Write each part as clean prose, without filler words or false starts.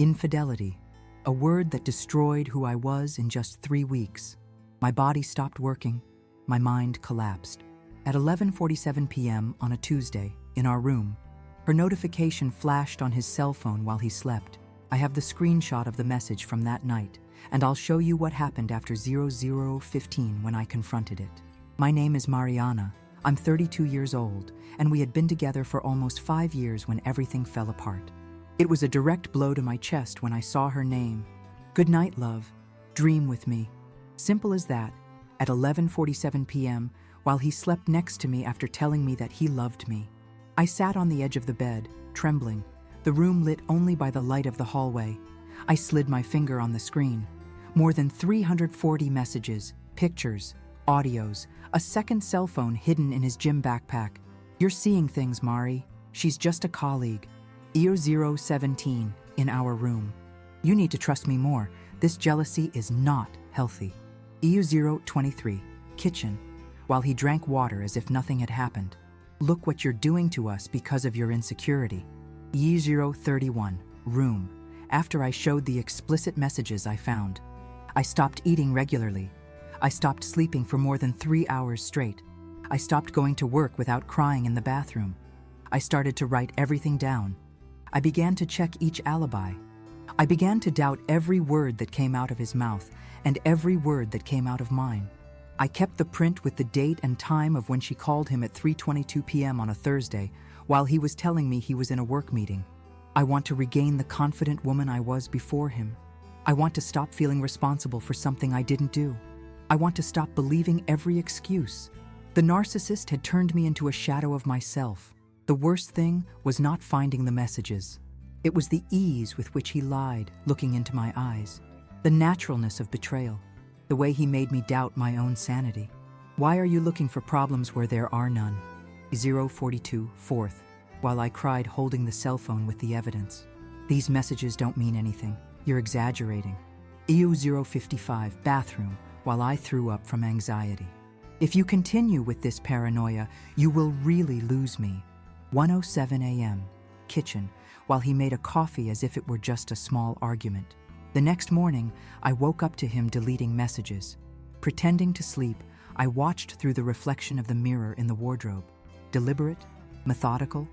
Infidelity, a word that destroyed who I was in just 3 weeks. My body stopped working, my mind collapsed. At 11:47 p.m. on a Tuesday, in our room, her notification flashed on his cell phone while he slept. I have the screenshot of the message from that night, and I'll show you what happened after 00:15 when I confronted it. My name is Mariana. I'm 32 years old, and we had been together for almost 5 years when everything fell apart. It was a direct blow to my chest when I saw her name. Good night, love. Dream with me. Simple as that. At 11:47 p.m., while he slept next to me after telling me that he loved me. I sat on the edge of the bed, trembling, the room lit only by the light of the hallway. I slid my finger on the screen. More than 340 messages, pictures, audios, a second cell phone hidden in his gym backpack. You're seeing things, Mari. She's just a colleague. EO017 in our room. You need to trust me more. This jealousy is not healthy. EU023, kitchen, while he drank water as if nothing had happened. Look what you're doing to us because of your insecurity. EU031, room, after I showed the explicit messages I found. I stopped eating regularly. I stopped sleeping for more than 3 hours straight. I stopped going to work without crying in the bathroom. I started to write everything down. I began to check each alibi. I began to doubt every word that came out of his mouth and every word that came out of mine. I kept the print with the date and time of when she called him at 3:22 p.m. on a Thursday while he was telling me he was in a work meeting. I want to regain the confident woman I was before him. I want to stop feeling responsible for something I didn't do. I want to stop believing every excuse. The narcissist had turned me into a shadow of myself. The worst thing was not finding the messages. It was the ease with which he lied, looking into my eyes. The naturalness of betrayal. The way he made me doubt my own sanity. Why are you looking for problems where there are none? 042, fourth, while I cried holding the cell phone with the evidence. These messages don't mean anything. You're exaggerating. EU055, bathroom, while I threw up from anxiety. If you continue with this paranoia, you will really lose me. 1:07 a.m., kitchen, while he made a coffee as if it were just a small argument. The next morning, I woke up to him deleting messages. Pretending to sleep, I watched through the reflection of the mirror in the wardrobe. Deliberate, methodical,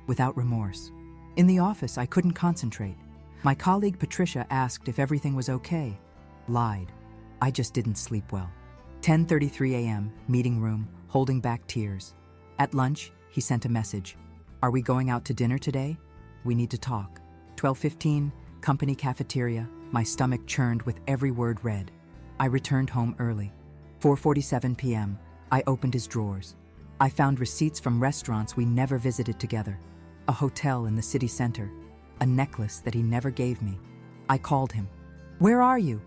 without remorse. In the office, I couldn't concentrate. My colleague Patricia asked if everything was okay. Lied. I just didn't sleep well. 10:33 a.m., meeting room, holding back tears. At lunch, he sent a message. Are we going out to dinner today? We need to talk. 12:15, company cafeteria. My stomach churned with every word read. I returned home early. 4:47 p.m., I opened his drawers. I found receipts from restaurants we never visited together. A hotel in the city center. A necklace that he never gave me. I called him. Where are you?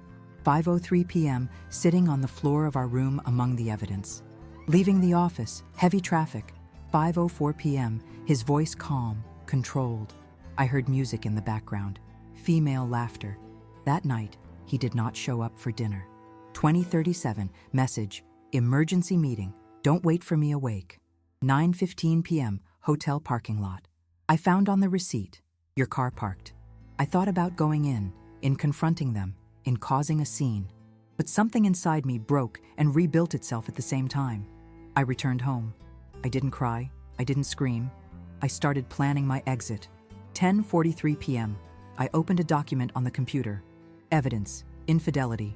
5:03 p.m., sitting on the floor of our room among the evidence. Leaving the office, heavy traffic. 5:04 p.m., his voice calm, controlled. I heard music in the background. Female laughter. That night, he did not show up for dinner. 20:37, message, emergency meeting, don't wait for me awake. 9:15 p.m., hotel parking lot. I found on the receipt, your car parked. I thought about going in confronting them, in causing a scene. But something inside me broke and rebuilt itself at the same time. I returned home. I didn't cry, I didn't scream. I started planning my exit. 10:43 p.m., I opened a document on the computer. Evidence, infidelity.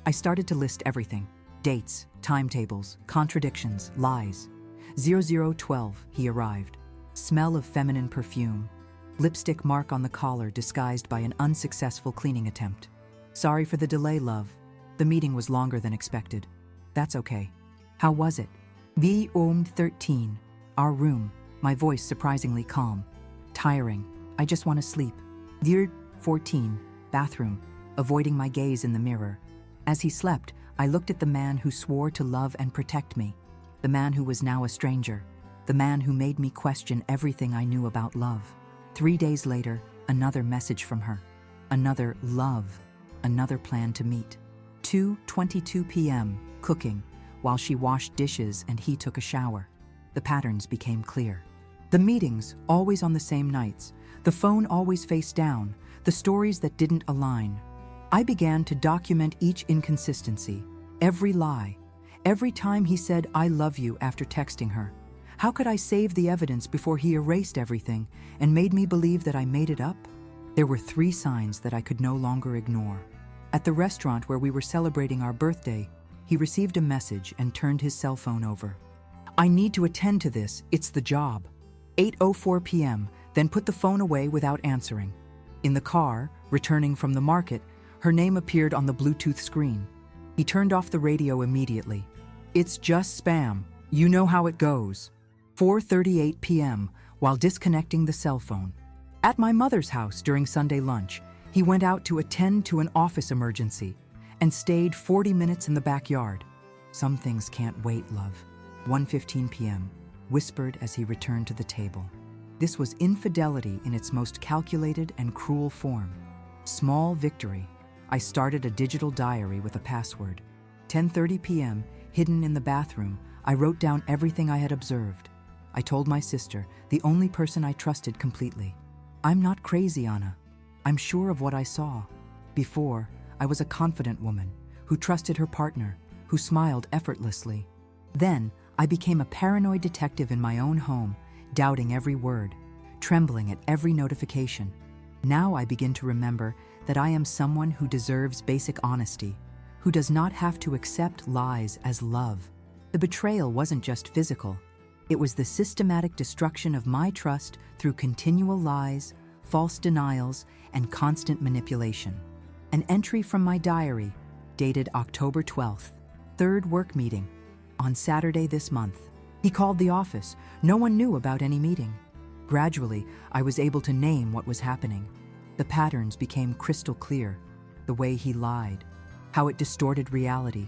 I started to list everything. Dates, timetables, contradictions, lies. 0012, he arrived. Smell of feminine perfume. Lipstick mark on the collar disguised by an unsuccessful cleaning attempt. Sorry for the delay, love. The meeting was longer than expected. That's okay. How was it? V13, our room, my voice surprisingly calm. Tiring. I just want to sleep. Dear 14, bathroom, avoiding my gaze in the mirror. As he slept, I looked at the man who swore to love and protect me. The man who was now a stranger. The man who made me question everything I knew about love. 3 days later, another message from her. Another love. Another plan to meet. 2:22 p.m., cooking, while she washed dishes and he took a shower. The patterns became clear. The meetings, always on the same nights. The phone always face down. the stories that didn't align. I began to document each inconsistency, every lie, every time he said, "I love you," after texting her. How could I save the evidence before he erased everything and made me believe that I made it up? There were 3 signs that I could no longer ignore. At the restaurant where we were celebrating our birthday, he received a message and turned his cell phone over. "I need to attend to this, it's the job." 8:04 p.m., then put the phone away without answering. In the car, returning from the market, her name appeared on the Bluetooth screen. He turned off the radio immediately. "It's just spam. You know how it goes." 4:38 p.m., while disconnecting the cell phone. At my mother's house during Sunday lunch, he went out to attend to an office emergency and stayed 40 minutes in the backyard. "Some things can't wait, love." 1:15 p.m., whispered as he returned to the table. This was infidelity in its most calculated and cruel form. Small victory. I started a digital diary with a password. 10:30 p.m., hidden in the bathroom, I wrote down everything I had observed. I told my sister, the only person I trusted completely. "I'm not crazy, Anna. I'm sure of what I saw." Before, I was a confident woman who trusted her partner, who smiled effortlessly. Then, I became a paranoid detective in my own home, doubting every word, trembling at every notification. Now I begin to remember that I am someone who deserves basic honesty, who does not have to accept lies as love. The betrayal wasn't just physical. It was the systematic destruction of my trust through continual lies, false denials, and constant manipulation. An entry from my diary, dated October 12th, 3rd work meeting, on Saturday this month. He called the office. No one knew about any meeting. Gradually, I was able to name what was happening. The patterns became crystal clear. The way he lied, how it distorted reality,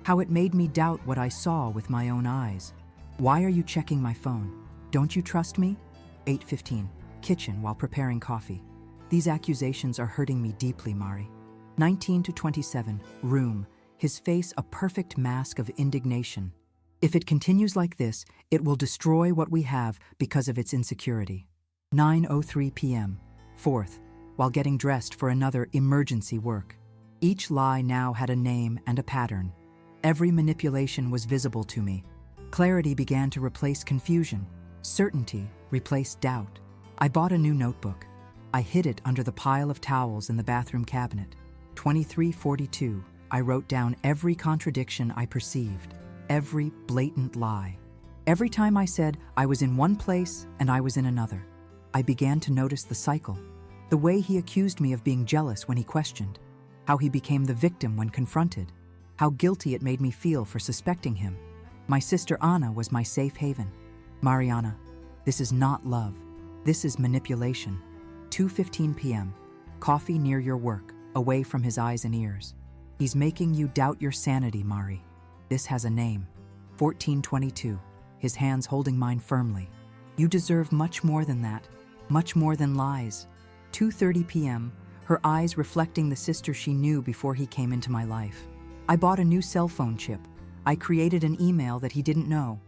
how it made me doubt what I saw with my own eyes. "Why are you checking my phone? Don't you trust me?" 8:15, kitchen while preparing coffee. "These accusations are hurting me deeply, Mari." 19-27, room, his face a perfect mask of indignation. "If it continues like this, it will destroy what we have because of its insecurity." 9:03 p.m., 4th, while getting dressed for another emergency work. Each lie now had a name and a pattern. Every manipulation was visible to me. Clarity began to replace confusion. Certainty replaced doubt. I bought a new notebook. I hid it under the pile of towels in the bathroom cabinet. 23:42, I wrote down every contradiction I perceived, every blatant lie. Every time I said I was in one place and I was in another, I began to notice the cycle. The way he accused me of being jealous when he questioned, how he became the victim when confronted, how guilty it made me feel for suspecting him. My sister Anna was my safe haven. "Mariana, this is not love. This is manipulation." 2:15 p.m., coffee near your work, away from his eyes and ears. "He's making you doubt your sanity, Mari. This has a name." 14:22, his hands holding mine firmly. "You deserve much more than that, much more than lies." 2:30 p.m., her eyes reflecting the sister she knew before he came into my life. I bought a new cell phone chip. I created an email that he didn't know.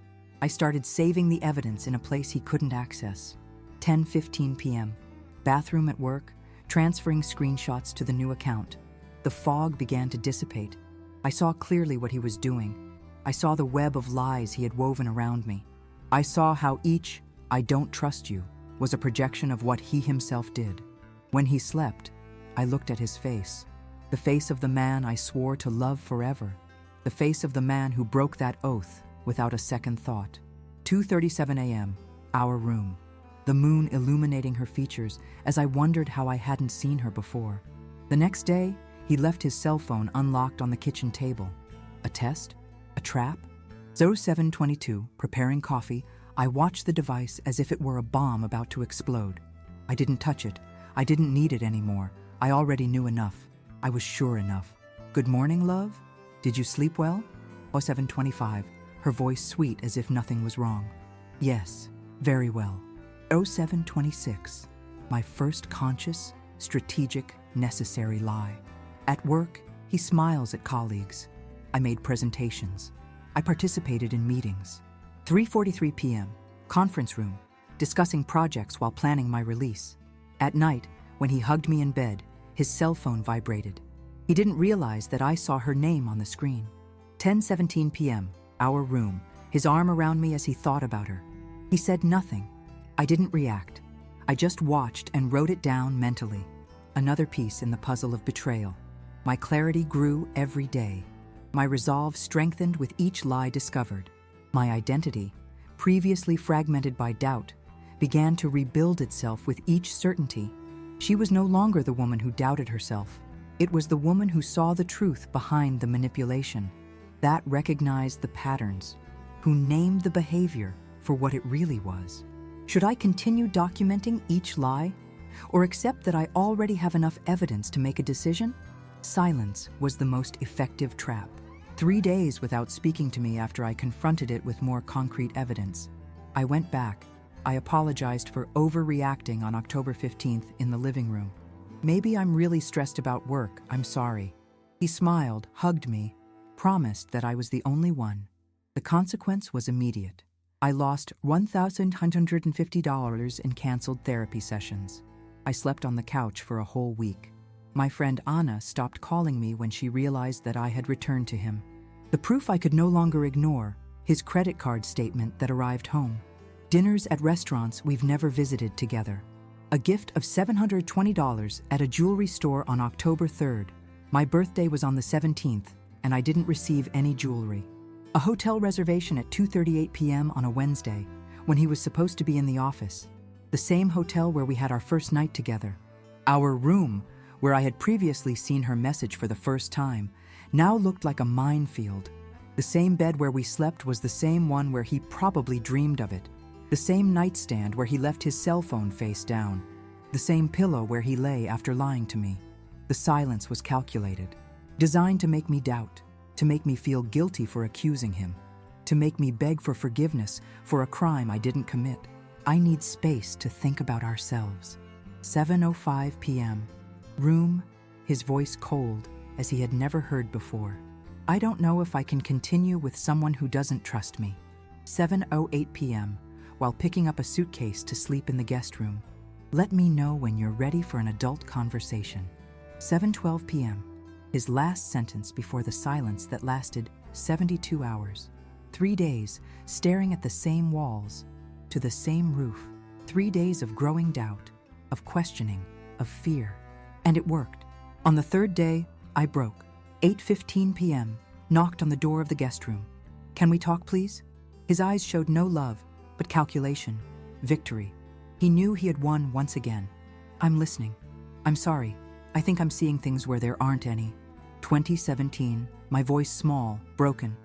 I started saving the evidence in a place he couldn't access. 10:15 p.m., bathroom at work, transferring screenshots to the new account. The fog began to dissipate. I saw clearly what he was doing. I saw the web of lies he had woven around me. I saw how each "I don't trust you" was a projection of what he himself did. When he slept, I looked at his face, the face of the man I swore to love forever, the face of the man who broke that oath without a second thought. 2:37 a.m., our room, the moon illuminating her features as I wondered how I hadn't seen her before. The next day, he left his cell phone unlocked on the kitchen table. A test? A trap? 07:22, preparing coffee, I watched the device as if it were a bomb about to explode. I didn't touch it. I didn't need it anymore. I already knew enough. I was sure enough. "Good morning, love? Did you sleep well?" 07:25, her voice sweet as if nothing was wrong. "Yes, very well." 07:26, my first conscious, strategic, necessary lie. At work, he smiles at colleagues. I made presentations. I participated in meetings. 3:43 p.m., conference room, discussing projects while planning my release. At night, When he hugged me in bed, his cell phone vibrated. He didn't realize that I saw her name on the screen. 10:17 p.m., our room, his arm around me as he thought about her. He said nothing. I didn't react. I just watched and wrote it down mentally. Another piece in the puzzle of betrayal. My clarity grew every day. My resolve strengthened with each lie discovered. My identity, previously fragmented by doubt, began to rebuild itself with each certainty. She was no longer the woman who doubted herself. It was the woman who saw the truth behind the manipulation, that recognized the patterns, who named the behavior for what it really was. Should I continue documenting each lie, or accept that I already have enough evidence to make a decision? Silence was the most effective trap. 3 days without speaking to me after I confronted it with more concrete evidence. I went back. I apologized for overreacting on October 15th in the living room. Maybe I'm really stressed about work, I'm sorry. He smiled, hugged me, promised that I was the only one. The consequence was immediate. I lost $1,150 in canceled therapy sessions. I slept on the couch for a whole week. My friend Anna stopped calling me when she realized that I had returned to him. The proof I could no longer ignore, his credit card statement that arrived home. Dinners at restaurants we've never visited together. A gift of $720 at a jewelry store on October 3rd. My birthday was on the 17th, and I didn't receive any jewelry. A hotel reservation at 2:38 p.m. on a Wednesday, when he was supposed to be in the office. The same hotel where we had our first night together. Our room, where I had previously seen her message for the first time, now looked like a minefield. The same bed where we slept was the same one where he probably dreamed of it. The same nightstand where he left his cell phone face down. The same pillow where he lay after lying to me. The silence was calculated, designed to make me doubt, to make me feel guilty for accusing him, to make me beg for forgiveness for a crime I didn't commit. I need space to think about ourselves. 7:05 p.m. Room, his voice cold as he had never heard before. I don't know if I can continue with someone who doesn't trust me. 7:08 p.m. While picking up a suitcase to sleep in the guest room. Let me know when you're ready for an adult conversation. 7:12 p.m. His last sentence before the silence that lasted 72 hours. 3 days staring at the same walls, to the same roof. 3 days of growing doubt, of questioning, of fear. And it worked. On the third day, I broke. 8:15 p.m. Knocked on the door of the guest room. Can we talk, please? His eyes showed no love, but calculation, victory. He knew he had won once again. I'm listening. I'm sorry. I think I'm seeing things where there aren't any. 2017, my voice small, broken.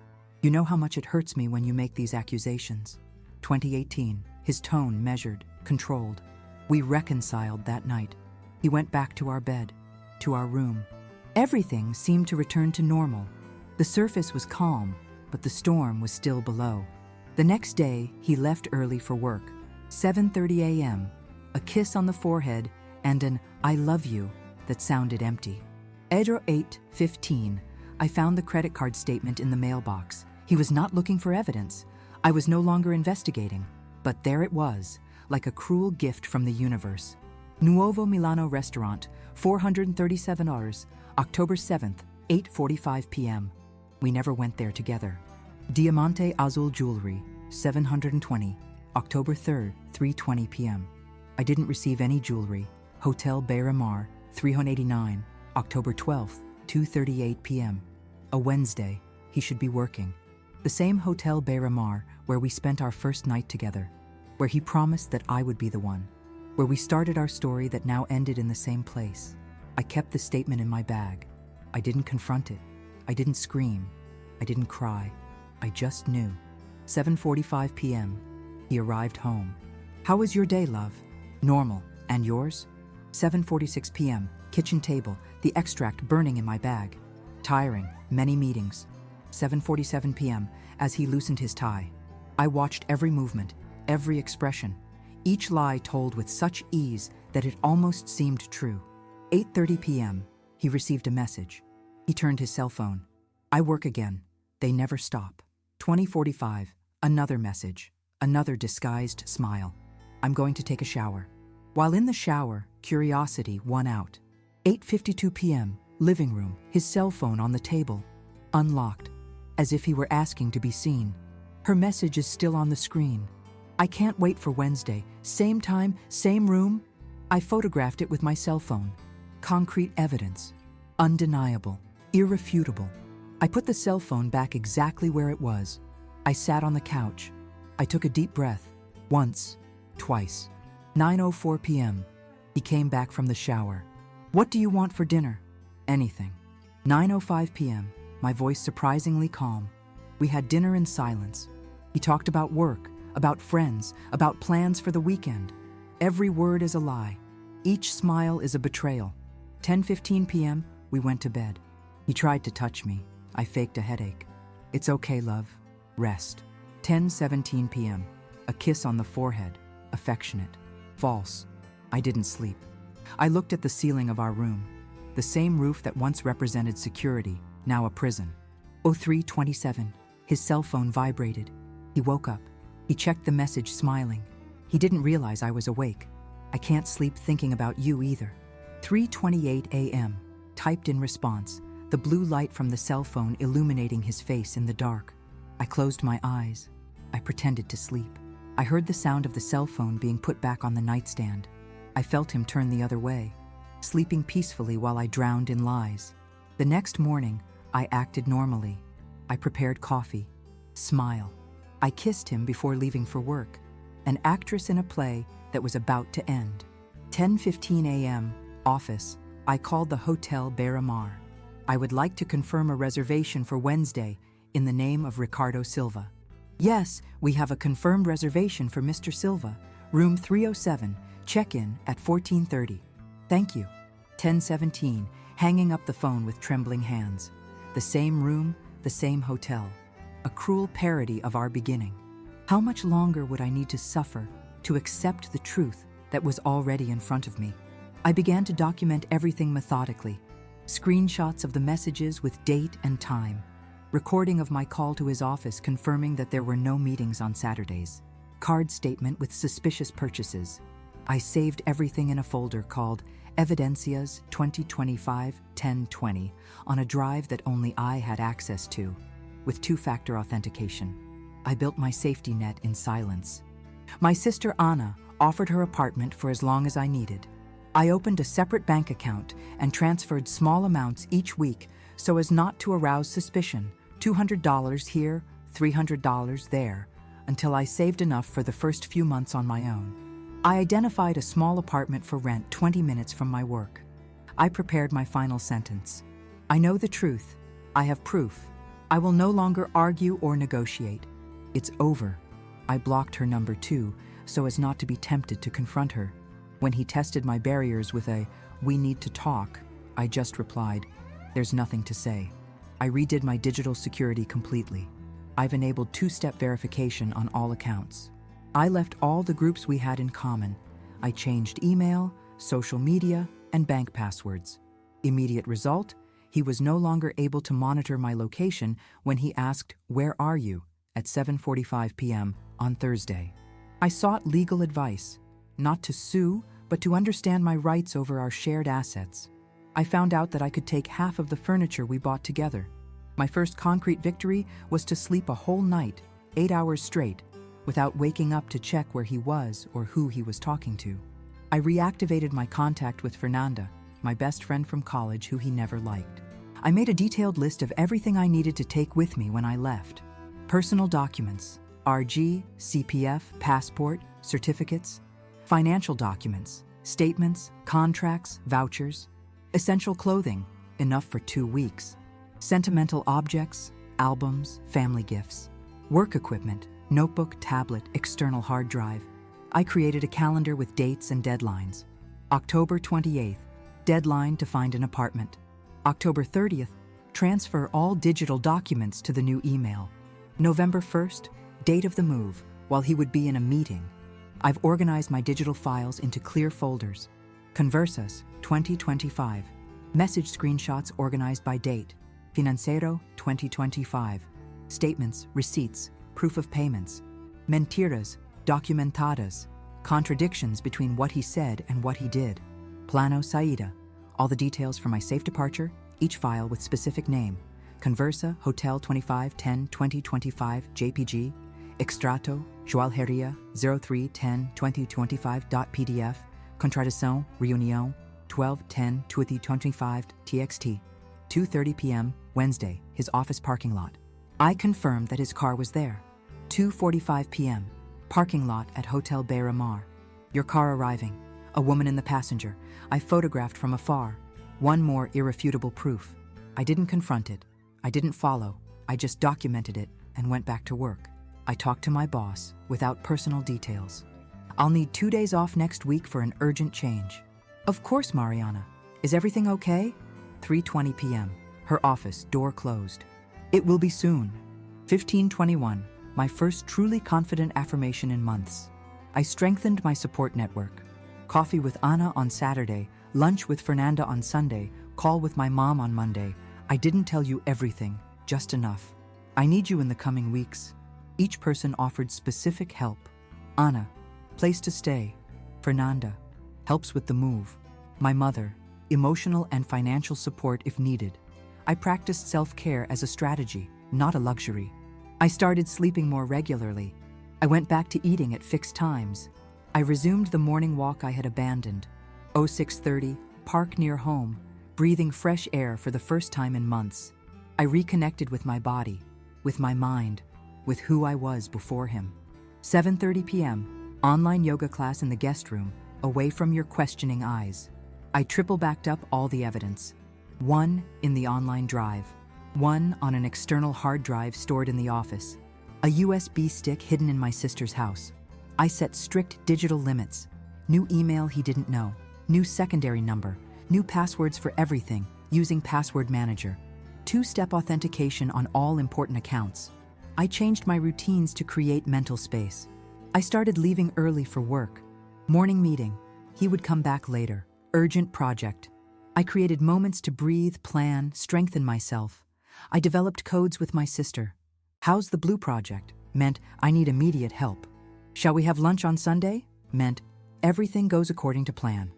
You know how much it hurts me when you make these accusations. 2018, his tone measured, controlled. We reconciled that night. He went back to our bed, to our room. Everything seemed to return to normal. The surface was calm, but the storm was still below. The next day, he left early for work. 7:30 a.m., a kiss on the forehead and an "I love you" that sounded empty. 8:15, I found the credit card statement in the mailbox. He was not looking for evidence. I was no longer investigating. But there it was, like a cruel gift from the universe. Nuovo Milano Restaurant, $437, October 7th, 8:45 p.m. We never went there together. Diamante Azul Jewelry, $720, October 3rd, 3:20 p.m. I didn't receive any jewelry. Hotel Beira-Mar, $389, October 12th, 2:38 p.m. A Wednesday, he should be working. The same Hotel Beira-Mar where we spent our first night together, where he promised that I would be the one, where we started our story that now ended in the same place. I kept the statement in my bag. I didn't confront it. I didn't scream. I didn't cry. I just knew. 7:45 p.m. He arrived home. How was your day, love? Normal. And yours? 7:46 p.m. Kitchen table, the extract burning in my bag. Tiring. Many meetings. 7:47 p.m. As he loosened his tie. I watched every movement, every expression. Each lie told with such ease that it almost seemed true. 8:30 p.m. He received a message. He turned his cell phone. I work again. They never stop. 20:45. Another message. Another disguised smile. I'm going to take a shower. While in the shower, curiosity won out. 8:52 p.m., living room, his cell phone on the table, unlocked, as if he were asking to be seen. Her message is still on the screen. I can't wait for Wednesday. Same time, same room. I photographed it with my cell phone. Concrete evidence. Undeniable. Irrefutable. I put the cell phone back exactly where it was. I sat on the couch. I took a deep breath. Once. Twice. 9:04 p.m. He came back from the shower. What do you want for dinner? Anything. 9:05 p.m. My voice surprisingly calm. We had dinner in silence. He talked about work, about friends, about plans for the weekend. Every word is a lie. Each smile is a betrayal. 10:15 p.m., we went to bed. He tried to touch me. I faked a headache. It's okay, love. Rest. 10:17 p.m., a kiss on the forehead. Affectionate. False. I didn't sleep. I looked at the ceiling of our room. The same roof that once represented security, now a prison. 03:27. His cell phone vibrated. He woke up. He checked the message, smiling. He didn't realize I was awake. I can't sleep thinking about you either. 3:28 a.m. Typed in response, the blue light from the cell phone illuminating his face in the dark. I closed my eyes. I pretended to sleep. I heard the sound of the cell phone being put back on the nightstand. I felt him turn the other way, sleeping peacefully while I drowned in lies. The next morning, I acted normally. I prepared coffee. Smile. I kissed him before leaving for work, an actress in a play that was about to end. 10:15 a.m., office. I called the Hotel Beira-Mar. I would like to confirm a reservation for Wednesday in the name of Ricardo Silva. Yes, we have a confirmed reservation for Mr. Silva, room 307, check-in at 14:30. Thank you. 10:17, hanging up the phone with trembling hands. The same room, the same hotel. A cruel parody of our beginning. How much longer would I need to suffer to accept the truth that was already in front of me? I began to document everything methodically. Screenshots of the messages with date and time. Recording of my call to his office confirming that there were no meetings on Saturdays. Card statement with suspicious purchases. I saved everything in a folder called Evidencias 2025-1020 on a drive that only I had access to, with two-factor authentication. I built my safety net in silence. My sister Anna offered her apartment for as long as I needed. I opened a separate bank account and transferred small amounts each week so as not to arouse suspicion. $200 here, $300 there, until I saved enough for the first few months on my own. I identified a small apartment for rent 20 minutes from my work. I prepared my final sentence. I know the truth. I have proof. I will no longer argue or negotiate. It's over. I blocked her number 2 so as not to be tempted to confront her. When he tested my barriers with a, "We need to talk," I just replied, "There's nothing to say." I redid my digital security completely. I've enabled two-step verification on all accounts. I left all the groups we had in common. I changed email, social media, and bank passwords. Immediate result, he was no longer able to monitor my location when he asked, "Where are you?" at 7:45 p.m. on Thursday. I sought legal advice, not to sue, but to understand my rights over our shared assets. I found out that I could take half of the furniture we bought together. My first concrete victory was to sleep a whole night, 8 hours straight, without waking up to check where he was or who he was talking to. I reactivated my contact with Fernanda, my best friend from college who he never liked. I made a detailed list of everything I needed to take with me when I left. Personal documents, RG, CPF, passport, certificates, financial documents, statements, contracts, vouchers, essential clothing, enough for 2 weeks, sentimental objects, albums, family gifts, work equipment, notebook, tablet, external hard drive. I created a calendar with dates and deadlines. October 28th, deadline to find an apartment. October 30th, transfer all digital documents to the new email. November 1st, date of the move, while he would be in a meeting. I've organized my digital files into clear folders. Conversas, 2025. Message screenshots organized by date. Financiero, 2025. Statements, receipts, proof of payments. Mentiras, documentadas. Contradictions between what he said and what he did. Plano Saida. All the details for my safe departure, each file with specific name. Conversa, Hotel 25-10-2025, JPG. Extrato, Joalheria, 03-10-2025.pdf. Contradição, Reunião, 12-10-2025, TXT. 2:30 p.m., Wednesday, his office parking lot. I confirmed that his car was there. 2:45 p.m., parking lot at Hotel Beira Mar. Your car arriving. A woman in the passenger. I photographed from afar. One more irrefutable proof. I didn't confront it. I didn't follow. I just documented it and went back to work. I talked to my boss without personal details. I'll need 2 days off next week for an urgent change. Of course, Mariana. Is everything okay? 3:20 p.m. Her office, door closed. It will be soon. 15:21. My first truly confident affirmation in months. I strengthened my support network. Coffee with Anna on Saturday, lunch with Fernanda on Sunday, call with my mom on Monday. I didn't tell you everything, just enough. I need you in the coming weeks. Each person offered specific help. Anna, place to stay. Fernanda, helps with the move. My mother, emotional and financial support if needed. I practiced self-care as a strategy, not a luxury. I started sleeping more regularly. I went back to eating at fixed times. I resumed the morning walk I had abandoned. 06:30, park near home, breathing fresh air for the first time in months. I reconnected with my body, with my mind, with who I was before him. 7:30 p.m., online yoga class in the guest room, away from your questioning eyes. I triple-backed up all the evidence. 1 in the online drive, 1 on an external hard drive stored in the office, a USB stick hidden in my sister's house. I set strict digital limits. New email he didn't know, new secondary number, new passwords for everything, using Password Manager. 2-step authentication on all important accounts. I changed my routines to create mental space. I started leaving early for work. Morning meeting. He would come back later. Urgent project. I created moments to breathe, plan, strengthen myself. I developed codes with my sister. How's the blue project? Meant I need immediate help. Shall we have lunch on Sunday? Meant everything goes according to plan.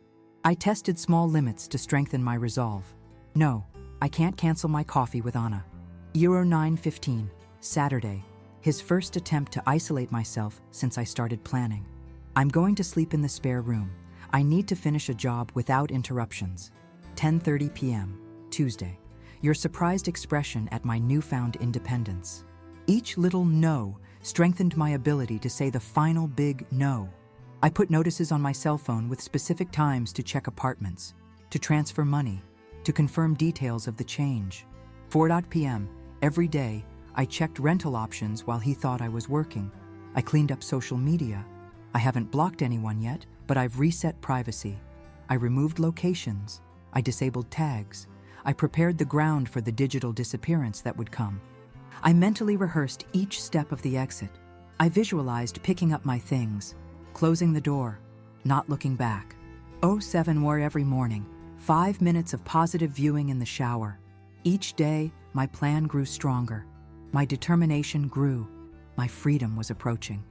I tested small limits to strengthen my resolve. No, I can't cancel my coffee with Anna. Euro 9:15, Saturday. His first attempt to isolate myself since I started planning. I'm going to sleep in the spare room. I need to finish a job without interruptions. 10:30 p.m., Tuesday. Your surprised expression at my newfound independence. Each little no strengthened my ability to say the final big no. I put notices on my cell phone with specific times to check apartments, to transfer money, to confirm details of the change. 4 p.m., every day, I checked rental options while he thought I was working. I cleaned up social media. I haven't blocked anyone yet, but I've reset privacy. I removed locations. I disabled tags. I prepared the ground for the digital disappearance that would come. I mentally rehearsed each step of the exit. I visualized picking up my things, closing the door, not looking back. 07 war every morning, 5 minutes of positive viewing in the shower. Each day, my plan grew stronger. My determination grew. My freedom was approaching.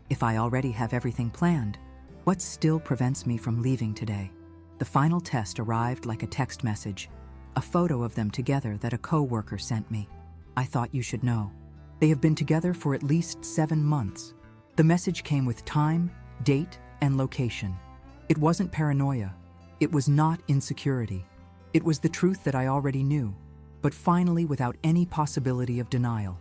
If I already have everything planned, what still prevents me from leaving today? The final test arrived like a text message, a photo of them together that a co-worker sent me. I thought you should know. They have been together for at least 7 months. The message came with time, date, and location. It wasn't paranoia. It was not insecurity. It was the truth that I already knew, but finally without any possibility of denial.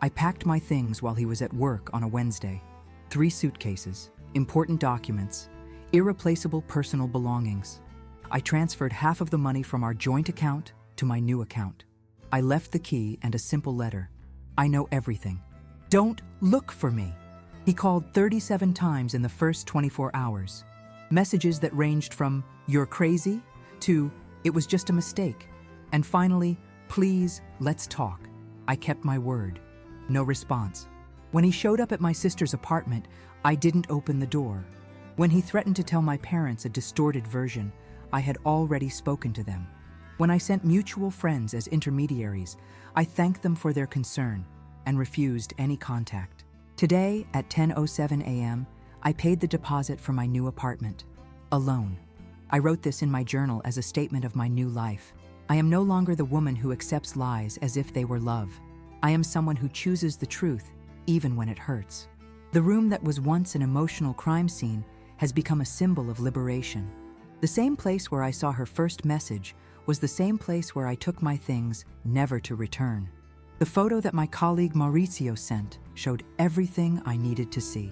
I packed my things while he was at work on a Wednesday. 3 suitcases, important documents, irreplaceable personal belongings. I transferred half of the money from our joint account to my new account. I left the key and a simple letter. I know everything. Don't look for me. He called 37 times in the first 24 hours. Messages that ranged from, "You're crazy," to, "It was just a mistake." And finally, "Please, let's talk." I kept my word. No response. When he showed up at my sister's apartment, I didn't open the door. When he threatened to tell my parents a distorted version, I had already spoken to them. When I sent mutual friends as intermediaries, I thanked them for their concern and refused any contact. Today, at 10:07 a.m., I paid the deposit for my new apartment. Alone. I wrote this in my journal as a statement of my new life. I am no longer the woman who accepts lies as if they were love. I am someone who chooses the truth, even when it hurts. The room that was once an emotional crime scene has become a symbol of liberation. The same place where I saw her first message was the same place where I took my things, never to return. The photo that my colleague Mauricio sent showed everything I needed to see.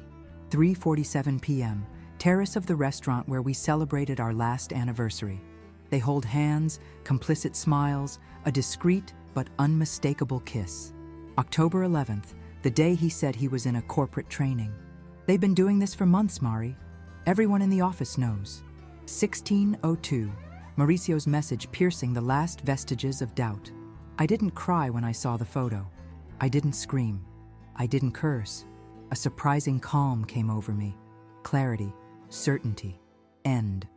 3:47 p.m., terrace of the restaurant where we celebrated our last anniversary. They hold hands, complicit smiles, a discreet but unmistakable kiss. October 11th, the day he said he was in a corporate training. They've been doing this for months, Mari. Everyone in the office knows. 16:02, Mauricio's message piercing the last vestiges of doubt. I didn't cry when I saw the photo. I didn't scream. I didn't curse. A surprising calm came over me. Clarity, certainty, end.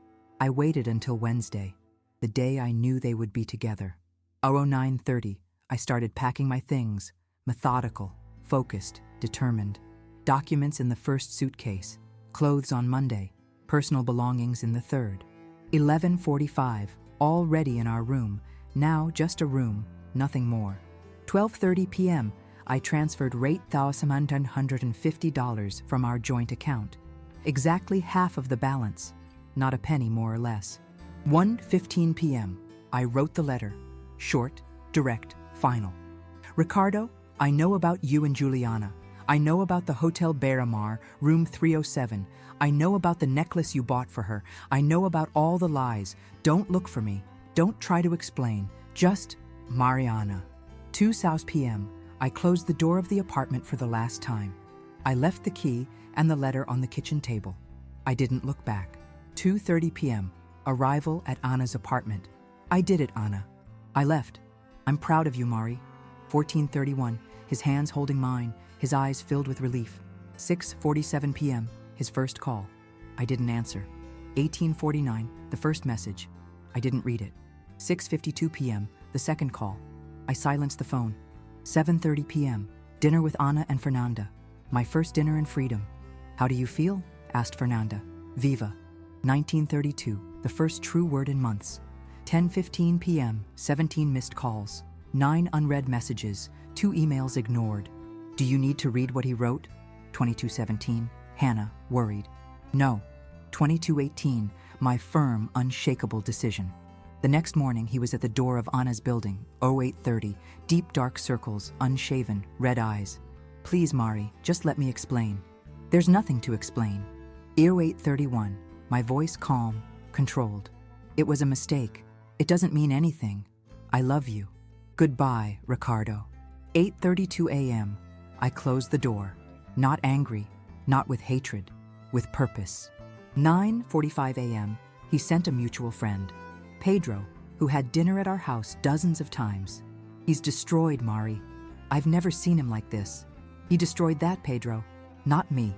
I waited until Wednesday, the day I knew they would be together. 09:30, I started packing my things, methodical, focused, determined. Documents in the first suitcase, clothes on Monday, personal belongings in the third. 11:45, all ready in our room, now just a room, nothing more. 12:30 p.m., I transferred $8,150 from our joint account. Exactly half of the balance, not a penny more or less. 1:15 p.m., I wrote the letter. Short, direct, final. Ricardo, I know about you and Juliana. I know about the Hotel Beramar, room 307. I know about the necklace you bought for her. I know about all the lies. Don't look for me. Don't try to explain. Just Mariana. 2 South p.m., I closed the door of the apartment for the last time. I left the key and the letter on the kitchen table. I didn't look back. 2:30 p.m., arrival at Anna's apartment. I did it, Anna. I left. I'm proud of you, Mari. 14:31, his hands holding mine, his eyes filled with relief. 6:47 p.m., his first call. I didn't answer. 18:49, the first message. I didn't read it. 6:52 p.m., the second call. I silenced the phone. 7:30 p.m., dinner with Anna and Fernanda. My first dinner in freedom. How do you feel? Asked Fernanda. Viva. 19:32, the first true word in months. 10:15 p.m., 17 missed calls. 9 unread messages, 2 emails ignored. Do you need to read what he wrote? 22:17, Hannah, worried. No. 22:18, my firm, unshakable decision. The next morning, he was at the door of Anna's building, 08:30, deep dark circles, unshaven, red eyes. Please, Mari, just let me explain. There's nothing to explain. 08:31, my voice calm, controlled. It was a mistake. It doesn't mean anything. I love you. Goodbye, Ricardo. 8:32 a.m., I closed the door. Not angry, not with hatred, with purpose. 9:45 a.m., he sent a mutual friend, Pedro, who had dinner at our house dozens of times. He's destroyed, Mari. I've never seen him like this. He destroyed that, Pedro, not me.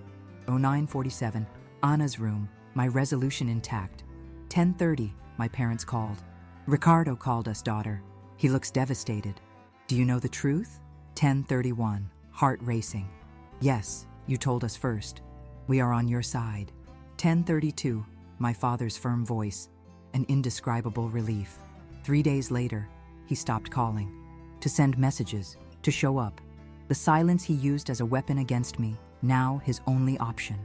09:47, Anna's room, my resolution intact. 10:30, my parents called. Ricardo called us, daughter. He looks devastated. Do you know the truth? 10:31, heart racing. Yes, you told us first. We are on your side. 10:32, my father's firm voice, an indescribable relief. 3 days later, he stopped calling. To send messages, to show up. The silence he used as a weapon against me, now his only option.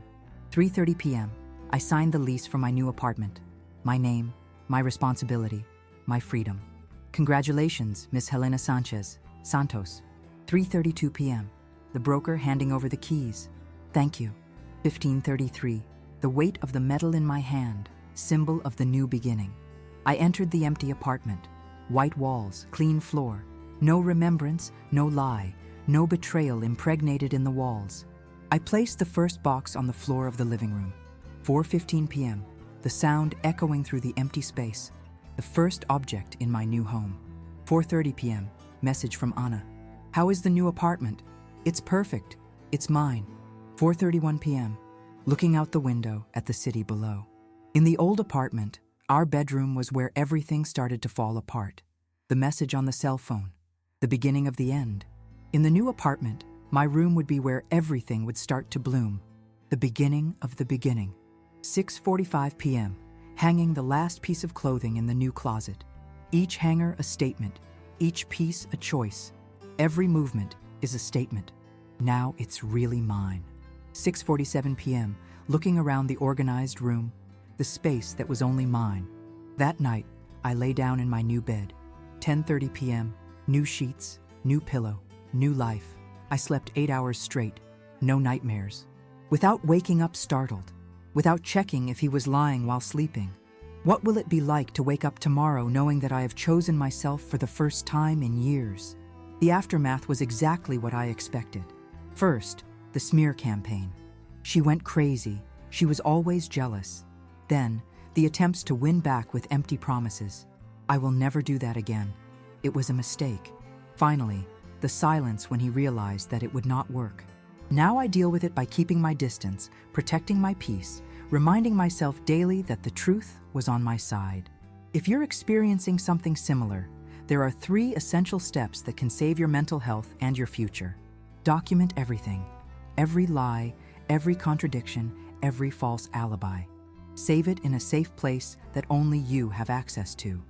3:30 p.m., I signed the lease for my new apartment. My name, my responsibility, my freedom. Congratulations, Miss Helena Sanchez, Santos. 3:32 p.m., the broker handing over the keys. Thank you. 15:33, the weight of the metal in my hand, symbol of the new beginning. I entered the empty apartment. White walls, clean floor. No remembrance, no lie, no betrayal impregnated in the walls. I placed the first box on the floor of the living room. 4:15 p.m., the sound echoing through the empty space. The first object in my new home. 4:30 p.m., message from Anna. How is the new apartment? It's perfect. It's mine. 4:31 p.m., looking out the window at the city below. In the old apartment, our bedroom was where everything started to fall apart. The message on the cell phone, the beginning of the end. In the new apartment, my room would be where everything would start to bloom. The beginning of the beginning. 6:45 p.m., hanging the last piece of clothing in the new closet. Each hanger a statement, each piece a choice. Every movement is a statement. Now it's really mine. 6:47 p.m., looking around the organized room, the space that was only mine. That night, I lay down in my new bed. 10:30 p.m., new sheets, new pillow, new life. I slept 8 hours straight, no nightmares. Without waking up startled, without checking if he was lying while sleeping. What will it be like to wake up tomorrow knowing that I have chosen myself for the first time in years? The aftermath was exactly what I expected. First, the smear campaign. She went crazy. She was always jealous. Then, the attempts to win back with empty promises. I will never do that again. It was a mistake. Finally, the silence when he realized that it would not work. Now I deal with it by keeping my distance, protecting my peace, reminding myself daily that the truth was on my side. If you're experiencing something similar, there are 3 essential steps that can save your mental health and your future. Document everything. Every lie, every contradiction, every false alibi. Save it in a safe place that only you have access to.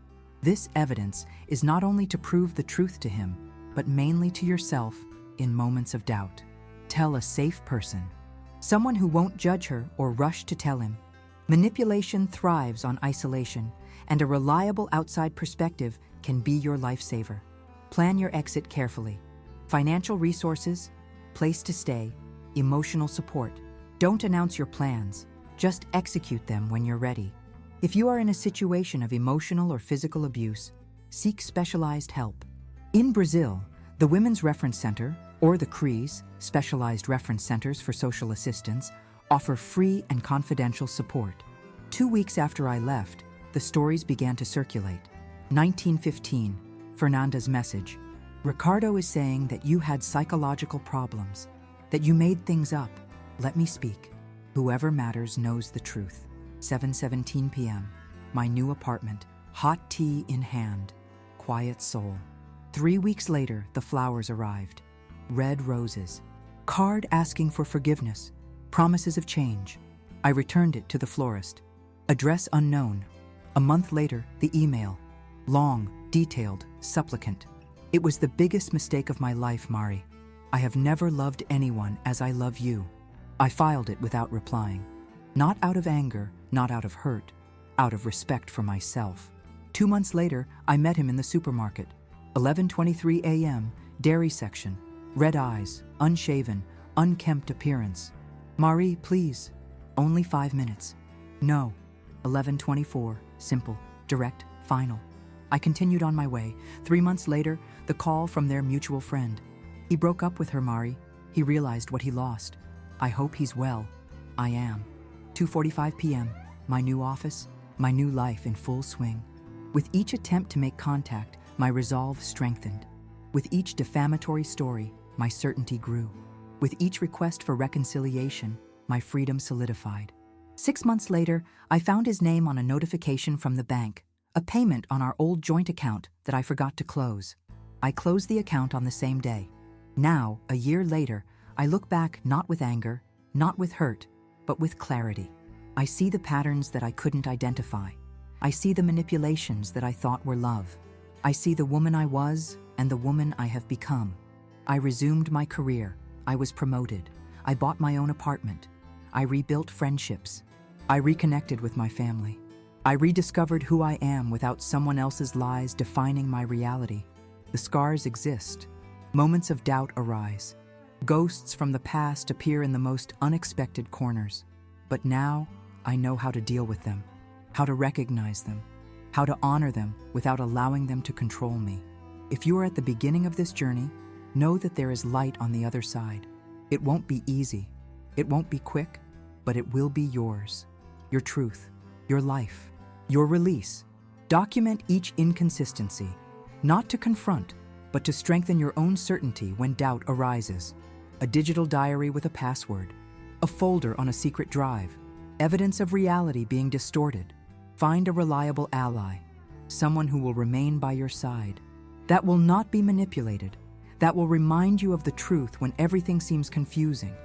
This evidence is not only to prove the truth to him, but mainly to yourself in moments of doubt. Tell a safe person. Someone who won't judge her or rush to tell him. Manipulation thrives on isolation, and a reliable outside perspective can be your lifesaver. Plan your exit carefully. Financial resources, place to stay, emotional support. Don't announce your plans, just execute them when you're ready. If you are in a situation of emotional or physical abuse, seek specialized help. In Brazil, the Women's Reference Center, or the CREAS, Specialized Reference Centers for Social Assistance, offer free and confidential support. 2 weeks after I left, the stories began to circulate. 1915, Fernanda's message. Ricardo is saying that you had psychological problems, that you made things up. Let me speak. Whoever matters knows the truth. 7:17 p.m., my new apartment, hot tea in hand, quiet soul. 3 weeks later, the flowers arrived. Red roses. Card asking for forgiveness. Promises of change. I returned it to the florist. Address unknown. A month later, the email. Long, detailed, supplicant. It was the biggest mistake of my life, Mari. I have never loved anyone as I love you. I filed it without replying. Not out of anger, not out of hurt, out of respect for myself. 2 months later, I met him in the supermarket. 11:23 a.m., dairy section. Red eyes, unshaven, unkempt appearance. Marie, please. Only 5 minutes. No. 11:24, simple, direct, final. I continued on my way. 3 months later, the call from their mutual friend. He broke up with her, Mari. He realized what he lost. I hope he's well. I am. 2:45 p.m., my new office, my new life in full swing. With each attempt to make contact, my resolve strengthened. With each defamatory story, my certainty grew. With each request for reconciliation, my freedom solidified. 6 months later, I found his name on a notification from the bank, a payment on our old joint account that I forgot to close. I closed the account on the same day. Now, a year later, I look back not with anger, not with hurt, but with clarity. I see the patterns that I couldn't identify. I see the manipulations that I thought were love. I see the woman I was and the woman I have become. I resumed my career. I was promoted. I bought my own apartment. I rebuilt friendships. I reconnected with my family. I rediscovered who I am without someone else's lies defining my reality. The scars exist. Moments of doubt arise. Ghosts from the past appear in the most unexpected corners. But now, I know how to deal with them, how to recognize them, how to honor them without allowing them to control me. If you are at the beginning of this journey, know that there is light on the other side. It won't be easy. It won't be quick, but it will be yours. Your truth, your life, your release. Document each inconsistency, not to confront, but to strengthen your own certainty when doubt arises. A digital diary with a password, a folder on a secret drive, evidence of reality being distorted. Find a reliable ally, someone who will remain by your side, that will not be manipulated, that will remind you of the truth when everything seems confusing.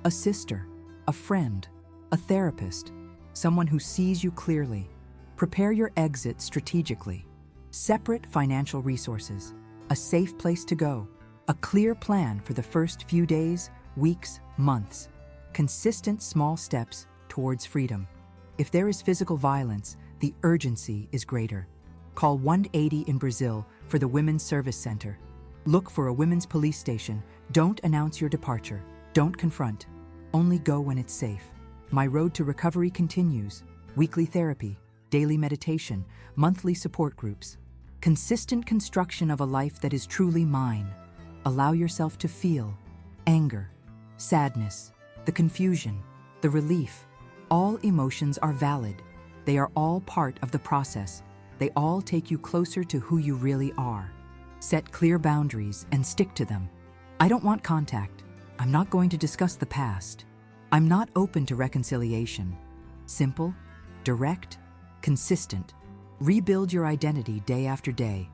A sister, a friend, a therapist, someone who sees you clearly. Prepare your exit strategically. Separate financial resources, a safe place to go, a clear plan for the first few days, weeks, months. Consistent small steps towards freedom. If there is physical violence, the urgency is greater. Call 180 in Brazil for the Women's Service Center. Look for a women's police station. Don't announce your departure. Don't confront. Only go when it's safe. My road to recovery continues. Weekly therapy, daily meditation, monthly support groups. Consistent construction of a life that is truly mine. Allow yourself to feel anger, sadness, the confusion, the relief. All emotions are valid. They are all part of the process. They all take you closer to who you really are. Set clear boundaries and stick to them. I don't want contact. I'm not going to discuss the past. I'm not open to reconciliation. Simple, direct, consistent. Rebuild your identity day after day.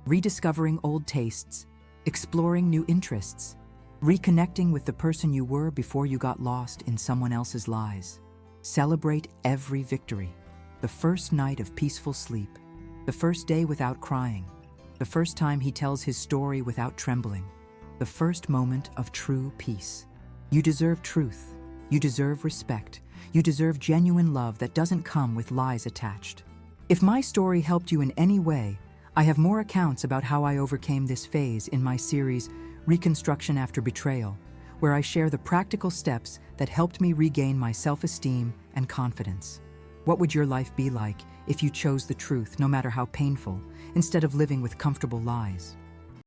Rediscovering old tastes, exploring new interests, reconnecting with the person you were before you got lost in someone else's lies. Celebrate every victory. The first night of peaceful sleep, the first day without crying, the first time he tells his story without trembling, the first moment of true peace. You deserve truth. You deserve respect. You deserve genuine love that doesn't come with lies attached. If my story helped you in any way, I have more accounts about how I overcame this phase in my series, Reconstruction After Betrayal, where I share the practical steps that helped me regain my self-esteem and confidence. What would your life be like if you chose the truth, no matter how painful, instead of living with comfortable lies?